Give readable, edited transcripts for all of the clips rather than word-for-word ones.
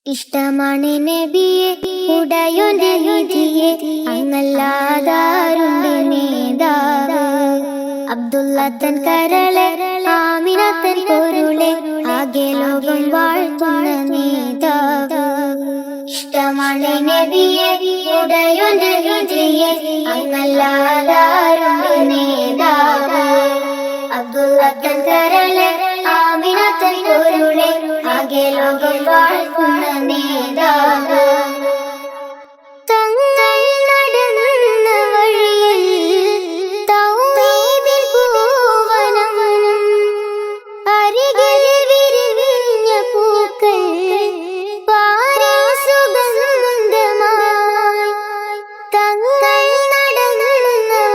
ഇഷ്ടമാണ് നബിയെ ഉടയൊന്റെ രുചിയെ അങ്ങല്ലാതാരുണ്ട് നേതാവ് അബ്ദുള്ളത്തൻ കരളെ ആമിനത്തൻ പൊരുളെ ആകെ ലോകം വാഴ്ത്തുന്ന നേതാവ് ഇഷ്ടമാണ് നബിയെ ഉടയൊന്റെ രുചിയെ അങ്ങല്ലാതാരുണ്ട് നേതാവ് അബ്ദുള്ളത്തൻ കരളെ ആമിനത്തൻ പൊരുളെ ആകെ ലോകം വാഴ്ത്തുന്ന നേതാവ് തങ്ങൾ നടന്ന വഴിയിൽ തൗഹീദിൻ പൂവനം അരികിൽ വിരിഞ്ഞ പൂക്കൾ പാറി സുഗന്ധമായി തങ്ങൾ നടന്ന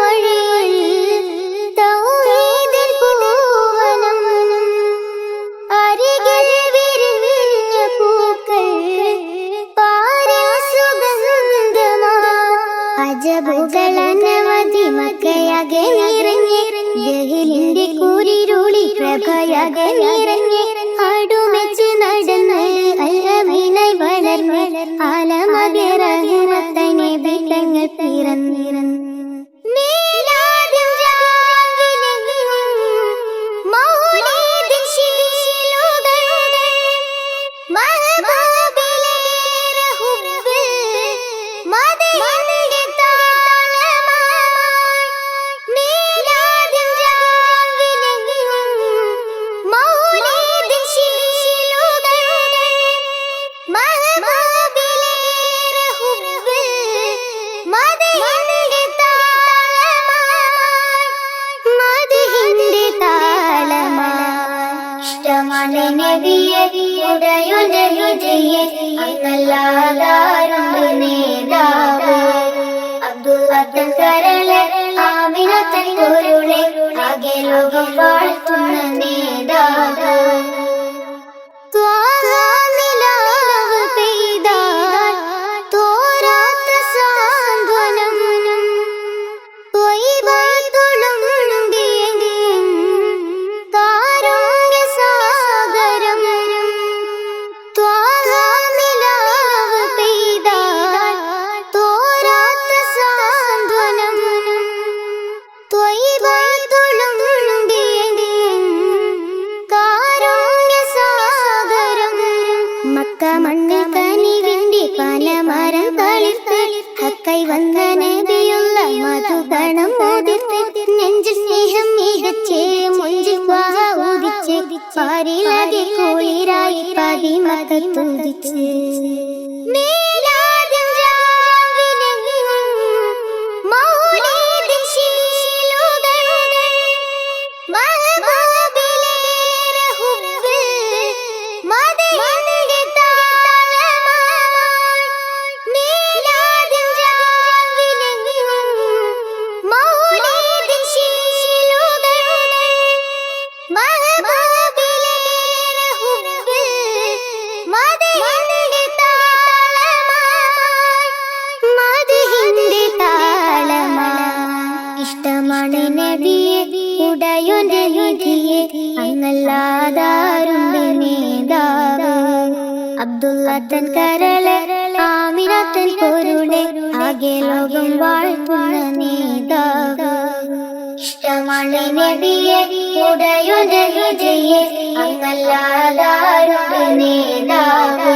വഴിയിൽ തൗഹീദിൻ പൂവനം അരികിൽ വിരിഞ്ഞ പൂക്കൾ പാറി സുഗന്ധമായി അജബുകളനവധി മക്കയാകെ നിറഞ്ഞ് ജഹലിന്റെ കൂരിരുളി പ്രഭയാകെ നിറഞ്ഞ് അടുമിച്ച് നടന്ന് അല്ലവിനായി വളർന്ന് ആലമകെ റഹ്മത്തനെ ബിലങ്ങൾ പിറന്നിറന്ന് നബിയെ ഉടയൊന്റെ രുചിയെ അങ്ങല്ലാതാരുണ്ട് നേതാവ് അബ്ദുള്ളത്തൻ കരളെ ആമിനത്തൻ പൊരുളെ ആകെ ലോകം വാഴ്ത്തുന്ന നേതാവ് നിലാവ് പെയ്താൽ തോരാത്ത സാന്ത്വനം മണ്ണിൽ കനിവിന്റെ പനമരം തളിർത്ത് ഹക്കൈ വന്ന നബിയുള്ള മധുഗണം മോദിത്ത് നെഞ്ചിൽ സ്നേഹം മികച്ചേ മുഞ്ചിൽ ഉദിച്ച് പാരിലാകെ കുളിരായി പതിമക്കൾ തുതിച്ച് ഇഷ്ടമാണ് നബിയെ ഉടയൊന്റെ രുചിയെ അങ്ങല്ലാതാരുണ്ട് നേതാവ് അബ്ദുള്ളത്തൻ കരളെ ആമിനത്തൻ പൊരുളെ ആകെ ലോകം വാഴ്ത്തുന്ന നേതാവ് ഇഷ്ടമാണ് നബിയെ ഉടയൊന്റെ രുചിയെ അങ്ങല്ലാതാരുണ്ട് നേതാവ്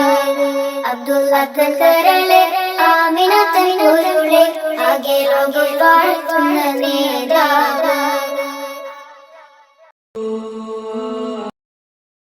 അബ്ദുള്ളത്തൻ കരളെ ആമിനത്തൻ പൊരുളെ ആകെ ലോകം വാഴ്ത്തുന്ന